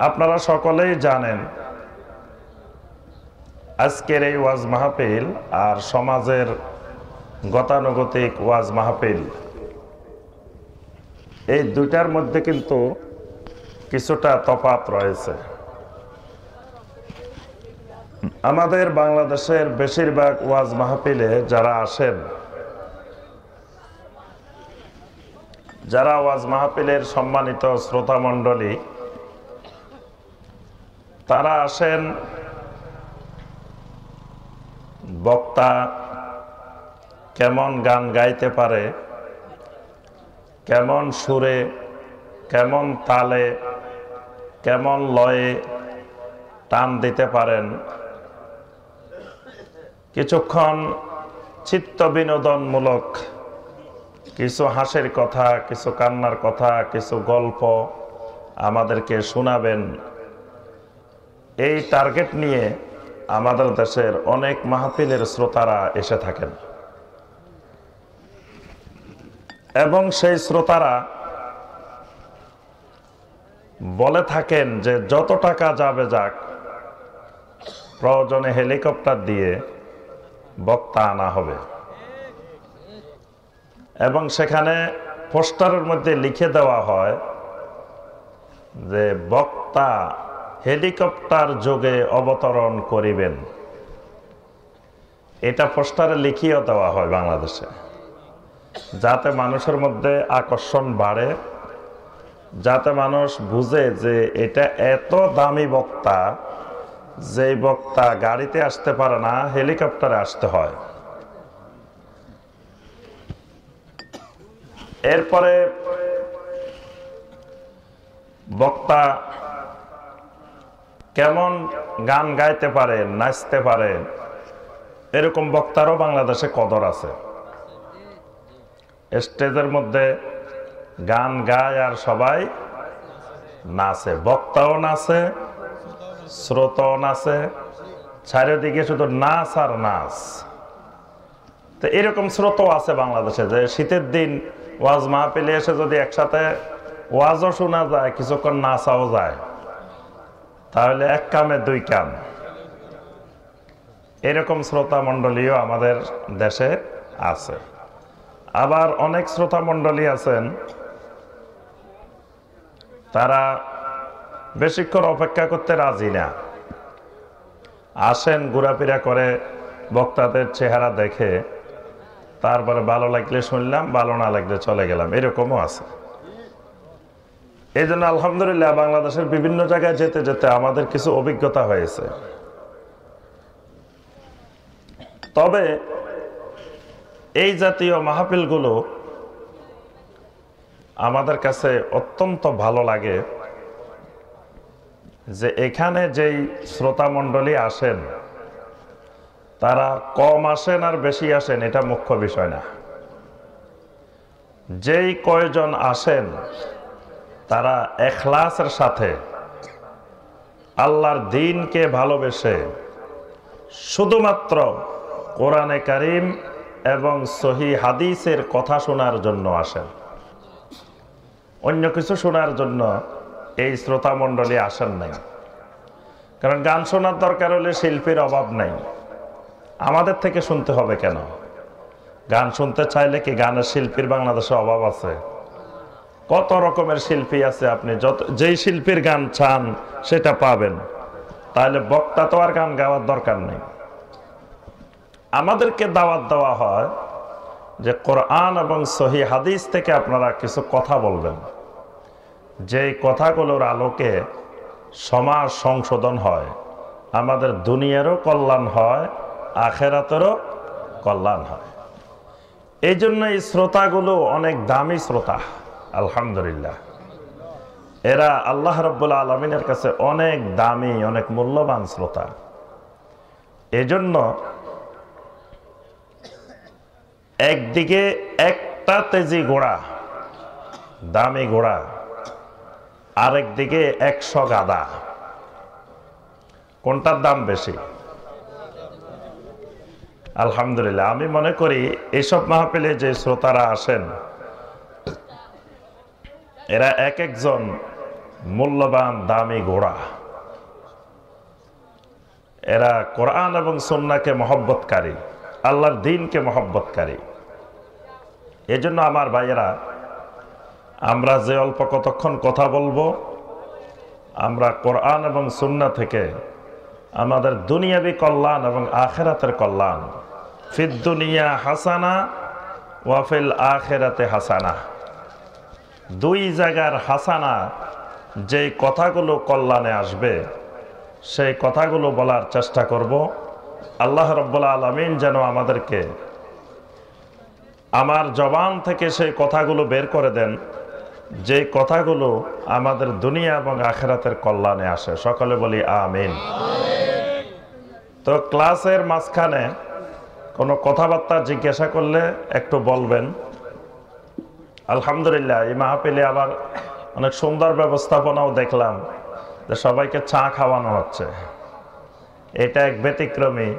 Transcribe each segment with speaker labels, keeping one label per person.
Speaker 1: আপনারা সকলেই জানেন আজকের এই ওয়াজ মাহফিল আর সমাজের গতানুগতিক ওয়াজ মাহফিল এই দুইটার মধ্যে কিন্তু কিছুটা তফাৎ রয়েছে। আমাদের বাংলাদেশের বেশিরভাগ ওয়াজ মাহফিলে যারা আসেন, যারা ওয়াজ মাহফিলের সম্মানিত শ্রোতা মণ্ডলী, তারা আসেন বক্তা কেমন গান গাইতে পারে, কেমন সুরে, কেমন তালে, কেমন লয়ে টান দিতে পারেন, কিছুক্ষণ চিত্ত বিনোদনমূলক কিছু হাসির কথা, কিছু কান্নার কথা, কিছু গল্প আমাদেরকে শোনাবেন। এই টার্গেট নিয়ে আমাদের দেশের অনেক মাহফিলের শ্রোতারা এসে থাকেন এবং সেই শ্রোতারা বলে থাকেন যে যত টাকা যাবে যাক, প্রয়োজনে হেলিকপ্টার দিয়ে বক্তা আনা হবে এবং সেখানে পোস্টারের মধ্যে লিখে দেওয়া হয় যে বক্তা হেলিকপ্টার যোগে অবতরণ করিবেন। এটা পোস্টারে লিখিয়ে দেওয়া হয় বাংলাদেশে, যাতে মানুষের মধ্যে আকর্ষণ বাড়ে, যাতে মানুষ বুঝে যে এটা এত দামি বক্তা, যে বক্তা গাড়িতে আসতে পারে না, হেলিকপ্টারে আসতে হয়। এরপরে বক্তা কেমন গান গাইতে পারে, নাচতে পারে, এরকম বক্তারও বাংলাদেশে কদর আছে। স্টেজের মধ্যে গান গায় আর সবাই নাচে, বক্তাও নাচে, শ্রোতাও নাচে, চারিদিকে শুধু নাচ আর নাচ। তো এরকম শ্রোতাও আছে বাংলাদেশে, যে শীতের দিন ওয়াজ মাহফিলে এসে যদি একসাথে ওয়াজও শোনা যায়, কিছুক্ষণ নাচাও যায়, তাহলে এক কামে দুই কাম। এরকম শ্রোতা মণ্ডলীও আমাদের দেশে আছে। আবার অনেক শ্রোতা মণ্ডলী আছেন, তারা বেশিক্ষণ অপেক্ষা করতে রাজি না, আসেন ঘোরাফেরা করে বক্তাদের চেহারা দেখে, তারপরে ভালো লাগলে শুনলাম, ভালো না লাগলে চলে গেলাম, এরকমও আছে। এই জন্য আলহামদুলিল্লাহ বাংলাদেশের বিভিন্ন জায়গায় যেতে যেতে আমাদের কিছু অভিজ্ঞতা হয়েছে। তবে এই জাতীয় মাহফিলগুলো আমাদের কাছে অত্যন্ত ভালো লাগে, যে এখানে যেই শ্রোতা মণ্ডলী আসেন, তারা কম আসেন আর বেশি আসেন এটা মুখ্য বিষয় না। যেই কয়জন আসেন তারা ইখলাসের সাথে আল্লাহর দ্বীনকে ভালোবেসে শুধুমাত্র কোরআনে কারীম এবং সহিহ হাদিসের কথা শোনার জন্য আসেন। অন্য কিছু শোনার জন্য এই শ্রোতা মণ্ডলী আসেন নাই। কারণ গান শোনার দরকার হলে শিল্পীর অভাব নাই, আমাদের থেকে শুনতে হবে কেন? গান শুনতে চাইলে কি গানের শিল্পীর বাংলাদেশে অভাব আছে? কত রকমের শিল্পী আছে, আপনি যেই শিল্পীর গান চান সেটা পাবেন। তাহলে বক্তা তো আর গান গাওয়ার দরকার নেই। আমাদেরকে দাওয়াত দেওয়া হয় যে কোরআন এবং সহিহ হাদিস থেকে আপনারা কিছু কথা বলবেন, যেই কথাগুলোর আলোকে সমাজ সংশোধন হয়, আমাদের দুনিয়ারও কল্যাণ হয়, আখেরাতেরও কল্যাণ হয়। এই জন্য এই শ্রোতাগুলো অনেক দামি শ্রোতা, আলহামদুলিল্লাহ। এরা আল্লাহ রাব্বুল আলামিনের কাছে অনেক দামি, অনেক মূল্যবান শ্রোতা। এজন্য একদিকে একটা তেজি ঘোড়া, দামি ঘোড়া, আরেকদিকে 100 গাধা, কোনটার দাম বেশি? আলহামদুলিল্লাহ। আমি মনে করি এইসব মাহফিলে যে শ্রোতারা আসেন, এরা এক একজন মূল্যবান দামি ঘোড়া। এরা কোরআন এবং সুন্নাহকে মহব্বতকারী, আল্লাহর দ্বীনকে মহব্বতকারী। এজন্য আমার ভাইয়েরা, আমরা যে অল্প কতক্ষণ কথা বলবো, আমরা কোরআন এবং সুন্নাহ থেকে আমাদের দুনিয়াবী কল্যাণ এবং আখিরাতের কল্যাণ, ফিদ দুনিয়া হাসানা ওয়া ফিল আখিরাতে হাসানা, দুই জায়গার হাসানা, যে কথাগুলো কল্যাণে আসবে সেই কথাগুলো বলার চেষ্টা করব। আল্লাহ রাব্বুল আলামিন যেন আমাদেরকে আমার জবান থেকে সেই কথাগুলো বের করে দেন, যে কথাগুলো আমাদের দুনিয়া এবং আখিরাতের কল্যাণে আসে। সকলে বলি আমিন। তো ক্লাসের মাঝখানে কোনো কথাবার্তা জিজ্ঞাসা করলে একটু বলবেন। আলহামদুলিল্লাহ, এই মাহফিলে আবার অনেক সুন্দর ব্যবস্থাপনাও দেখলাম, যে সবাইকে চা খাওয়ানো হচ্ছে। এটা এক ব্যতিক্রমী।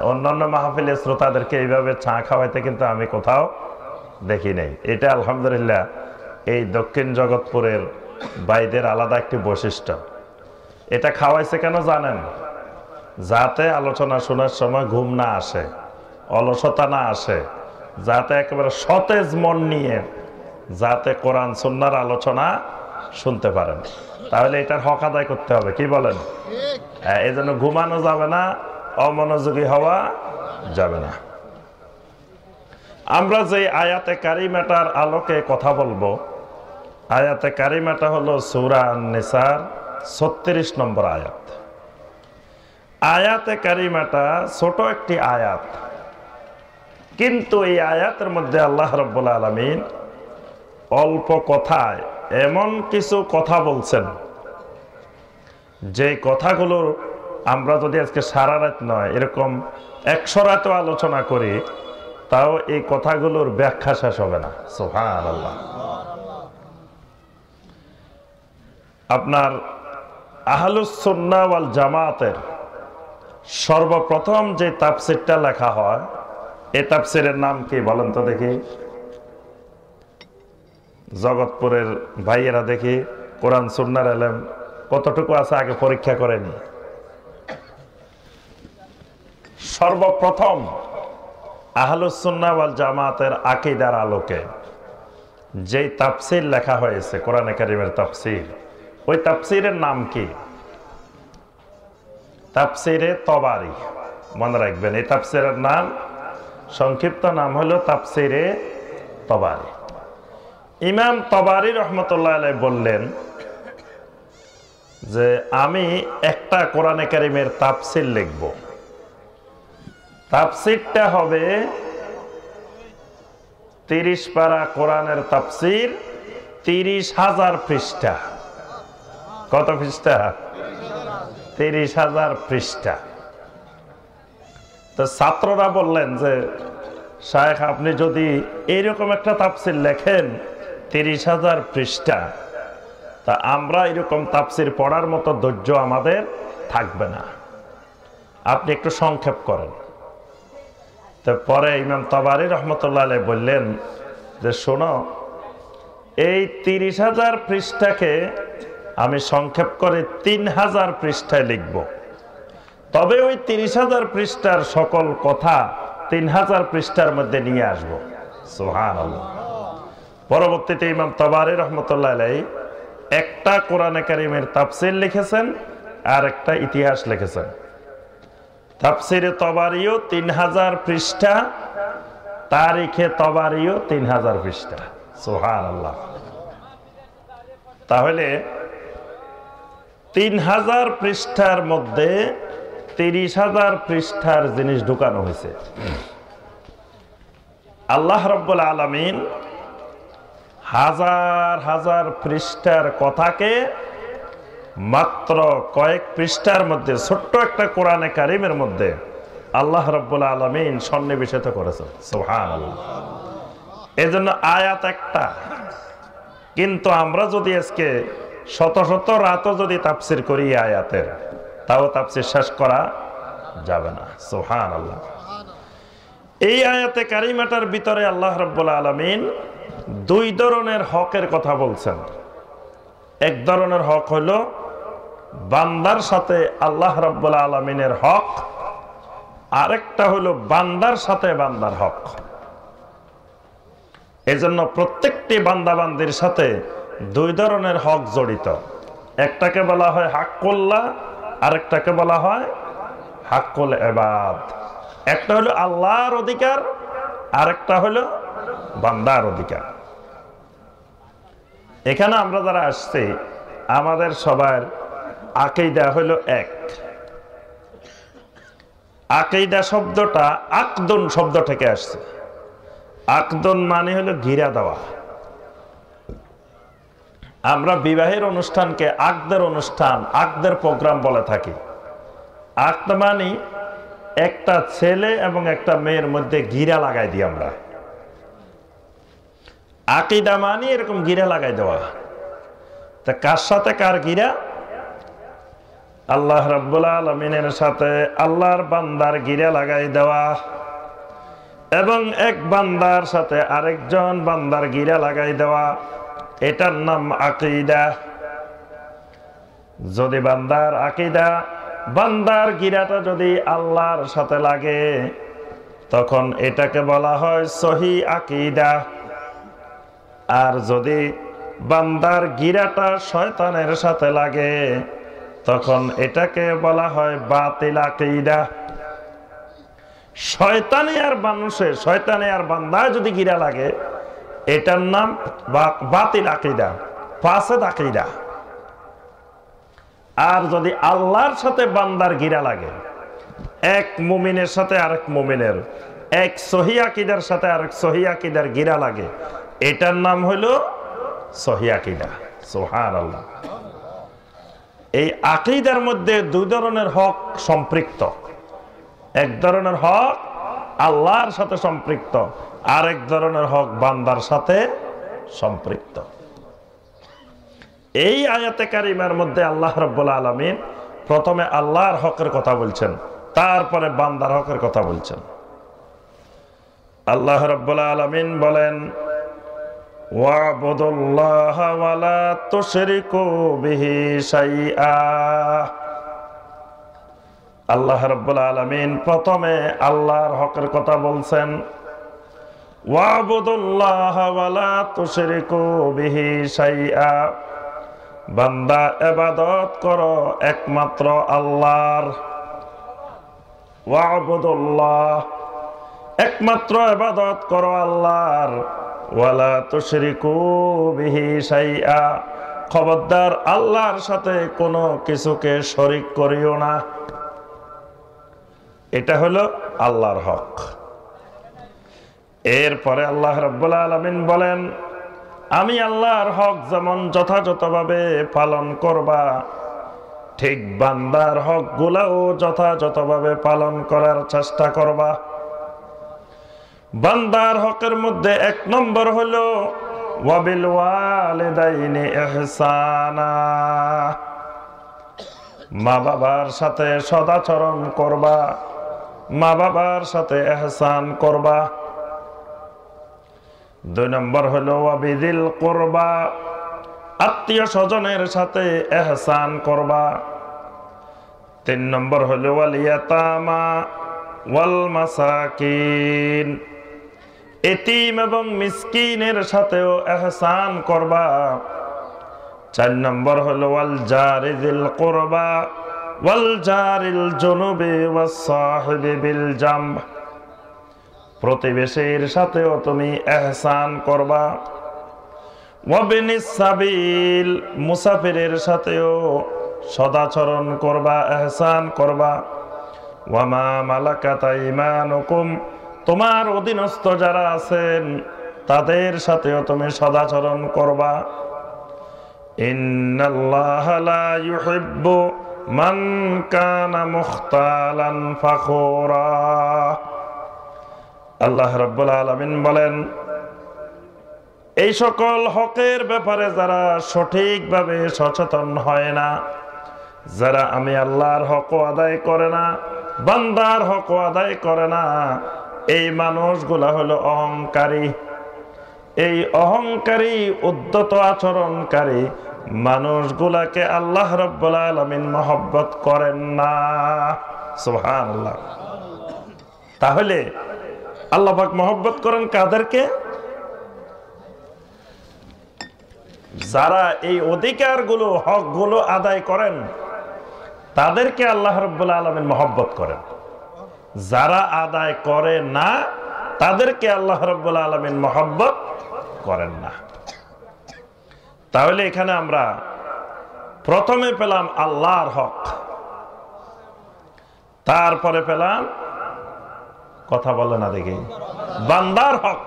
Speaker 1: অন্যান্য মাহফিলে শ্রোতাদেরকে এইভাবে চা খাওয়াইতে কিন্তু আমি কোথাও দেখি নাই। এটা আলহামদুলিল্লাহ এই দক্ষিণ জগৎপুরের ভাইদের আলাদা একটি বৈশিষ্ট্য। এটা খাওয়াইছে কেন জানেন? যাতে আলোচনা শোনার সময় ঘুম না আসে, অলসতা না আসে, যাতে একেবারে সতেজ মন নিয়ে যাতে কোরআন সুন্নাহর আলোচনা শুনতে পারেন। তাহলে এটার হক আদায় করতে হবে, কি বলেন? এই জন্য ঘুমানো যাবে না, অমনোযোগী হওয়া যাবে না। আমরা যে আয়াতে কারিমাটার আলোকে কথা বলবো, আয়াতে কারিমাটা হলো সূরা আন-নিসার 36 নম্বর আয়াত। আয়াতে কারিমাটা ছোট একটি আয়াত, কিন্তু এই আয়াতের মধ্যে আল্লাহ রাব্বুল আলামিন অল্প কথায় এমন কিছু কথা বলছেন, যে কথাগুলোর আমরা যদি আজকে সারা রাত নয়, এরকম 100 রাতও আলোচনা করি, তাও এই কথাগুলোর ব্যাখ্যা শেষ হবে না। সুবহানাল্লাহ। আপনার আহলুস সুন্নাহ ওয়াল জামাতের সর্বপ্রথম যে তাফসীরটা লেখা হয়, এই তাফসীরের নাম কি বলেন তো দেখি? জগৎপুরের ভাইয়েরা দেখি কোরআন সুন্নাহর ইলম কতটুকু আছে আগে পরীক্ষা করেনি। সর্বপ্রথম আহলুস সুন্নাহ ওয়াল জামাতের আকীদার আলোকে যে তাফসীর লেখা হয়েছে, কোরআনে কারীমের তাফসীর, ওই তাফসীরের নাম কি? তাফসীরে তবারি। মনে রাখবেন, এই তাফসীরের নাম, সংক্ষিপ্ত নাম হলো তাফসীরে তবারি। ইমাম তবারি রহমতুল্লাহ আলাইহি বললেন যে আমি একটা কোরআনে কারীমের তাফসীর লিখব। তাফসীরটা হবে 30 পারা কোরআনের তাফসীর, 30,000 পৃষ্ঠা। কত পৃষ্ঠা? 30,000 পৃষ্ঠা। তো ছাত্ররা বললেন যে শায়েখ, আপনি যদি এইরকম একটা তাফসীর লেখেন 30,000 পৃষ্ঠা, তা আমরা এরকম তাফসীর পড়ার মতো ধৈর্য আমাদের থাকবে না, আপনি একটু সংক্ষেপ করেন। তো পরে ইমাম তবারি রহমতুল্লাহ আলাইহি বললেন যে শোনো, এই 30,000 পৃষ্ঠাকে আমি সংক্ষেপ করে 3,000 পৃষ্ঠায় লিখব। তবে ওই 30,000 পৃষ্ঠার সকল কথা 3,000 পৃষ্ঠার মধ্যে নিয়ে আসবো। সুবহানাল্লাহ। পরবর্তীতে ইমাম তবারি রহমতুল্লাহ আলাইহি একটা কোরআনে কারীমের তাফসীর লিখেছেন আর একটা ইতিহাস লিখেছেন। তাফসীরে তবারিও 3,000 পৃষ্ঠা, তারিখে তবারিও 3,000 পৃষ্ঠা। সুবহানাল্লাহ। তাহলে 3,000 পৃষ্ঠার মধ্যে 30,000 পৃষ্ঠার জিনিস ঢুকানো হয়েছে। আল্লাহ রাব্বুল আলামিন হাজার হাজার পৃষ্ঠার কথাকে মাত্র কয়েক পৃষ্ঠার মধ্যে, ছোট্ট একটা কোরআনে কারীমের মধ্যে আল্লাহ রাব্বুল আলামিন সন্নিবেশিত করেছেন। সুবহানাল্লাহ। এজন্য আয়াত একটা, কিন্তু আমরা যদি আজকে শত শত রাতও যদি তাফসীর করি আয়াতের, তাও তাফসীর শেষ করা যাবে না। সুবহানাল্লাহ। এই আয়াতে কারিমাটার ভিতরে আল্লাহ রাব্বুল আলামিন দুই ধরনের হকের কথা বলছেন। এক ধরনের হক হলো বান্দার সাথে আল্লাহ রাব্বুল আলামিনের হক, আরেকটা হলো বান্দার সাথে বান্দার হক। এজন্য প্রত্যেকটি বান্দা বান্দির সাথে দুই ধরনের হক জড়িত। একটাকে বলা হয় হাক্কুল্লাহ, আরেকটাকে বলা হয় হাক্কুল ইবাদ। একটা হলো আল্লাহর অধিকার, আরেকটা হলো বান্দার অধিকার। এখানে আমরা যারা আসছি আমাদের সবার আকীদা হলো এক। আকীদা শব্দটা আকদুন শব্দ থেকে আসছে। আকদুন মানে হলো ঘিরা দেওয়া। আমরা বিবাহের অনুষ্ঠানকে আকদের অনুষ্ঠান, আকদের প্রোগ্রাম বলে থাকি। আকদ মানে একটা ছেলে এবং একটা মেয়ের মধ্যে ঘিরা লাগাই দিই আমরা। আকীদা মানে এরকম ঘিরা লাগাই দেওয়া। তা কার সাথে কার ঘিরা? আল্লাহ রাব্বুল আলামিনের সাথে আল্লাহর বান্দার ঘিরা লাগাই দেওয়া, এবং এক বান্দার সাথে আরেকজন বান্দার ঘিরা লাগাই দেওয়া, এটার নাম আকীদা। যদি বান্দার আকীদা, বান্দার গিরাটা যদি আল্লাহর সাথে লাগে, তখন এটাকে বলা হয় সহি আকীদা। আর যদি বান্দার গিরাটা শয়তানের সাথে লাগে, তখন এটাকে বলা হয় বাতিল আকীদা। শয়তানে আর মানুষের, শয়তানে আর বান্দায় যদি গিরা লাগে, এটার নাম বাতিল আকীদা, ফাসেদ আকীদা। আর যদি আল্লাহর সাথে বান্দার গিরা লাগে, এক মুমিনের সাথে আরেক মুমিনের, এক সহি আকীদার সাথে আরেক সহি আকীদার গিরা লাগে, এটার নাম হলো সহি আকীদা। সুবহানাল্লাহ। এই আকীদার মধ্যে দুই ধরনের হক সম্পৃক্ত। এক ধরনের হক আল্লাহর সাথে সম্পৃক্ত, আরেক ধরনের হক বান্দার সাথে সম্পৃক্ত। এই আয়াতে কারিমার মধ্যে আল্লাহ রাব্বুল আলামিন প্রথমে আল্লাহর হকের কথা বলছেন, তারপরে বান্দার হকের কথা বলছেন। আল্লাহ রাব্বুল আলামিন বলেন, ওয়াবুদুল্লাহা ওয়া লা তুশরিকু বিহি শাইআ। আল্লাহ রাব্বুল আলামিন প্রথমে আল্লাহর হকের কথা বলছেন, ওয়াবুদুল্লাহা ওয়া লা তুশরিকু বিহি শাইআ। বান্দা ইবাদত করো একমাত্র আল্লাহর। ওয়াবুদুল্লাহ, একমাত্র ইবাদত করো আল্লাহর। ওয়া লা তুশরিকু বিহি শাইআ, খবরদার আল্লাহর সাথে কোনো কিছুকে শরীক করিও না। এটা হলো আল্লাহর হক। এরপরে আল্লাহ রাব্বুল আলামিন বলেন, আমি আল্লাহর হক যেমন যথাযথভাবে পালন করবা, ঠিক বান্দার হক গুলাও যথাযথভাবে পালন করার চেষ্টা করবা। বান্দার হকের মধ্যে এক নম্বর হলো ওয়াবিল ওয়ালিদাইনি ইহসানা, মা বাবার সাথে সদাচরণ করবা, মা বাবার সাথে ইহসান করবা। দুই নম্বর হলো ওয়াবিদিল কুরবা, আত্মীয় স্বজনের সাথে ইহসান করবা। তিন নম্বর হলো ওয়াল ইয়াতামা ওয়াল মাসাকিন, এতিম এবং মিসকিনের সাথেও ইহসান করবা। চার নম্বর হলো ওয়াল জারিল কুরবা ওয়াল জারিল জুনুবি ওয়াস সাহিবি বিল জামব, প্রতিবেশীর সাথেও তুমি ইহসান করবা। ওয়াবিনিস সাবিল, মুসাফিরের সাথেও সদাচরণ করবা, ইহসান করবা। ওয়ামা মালাকাত আইমানুকুম, তোমার অধীনস্থ যারা আছেন তাদের সাথেও তুমি সদাচরণ করবা। ইন্নাল্লাহা লা ইউহিব্বু মান কানা মুখতালান ফাখুরা। আল্লাহ রাব্বুল আলামিন বলেন, এই সকল হকের ব্যাপারে যারা সঠিকভাবে সচেতন হয় না, যারা আমি আল্লাহর হক আদায় করে না, বান্দার হক আদায় করে না, এই মানুষগুলা হলো অহংকারী। এই অহংকারী, উদ্ধত আচরণকারী মানুষগুলাকে আল্লাহ রাব্বুল আলামিন মহব্বত করেন না। সুবহানাল্লাহ। তাহলে আল্লাহ পাক মহব্বত করেন কাদেরকে? যারা এই অধিকারগুলো, হকগুলো আদায় করেন তাদেরকে আল্লাহ রাব্বুল আলামিন মহব্বত করেন। যারা আদায় করে না তাদেরকে আল্লাহ রাব্বুল আলামিন মহব্বত করেন না। তাহলে এখানে আমরা প্রথমে পেলাম আল্লাহর হক, তারপরে পেলাম, কথা বলে না দেখি, বান্দার হক।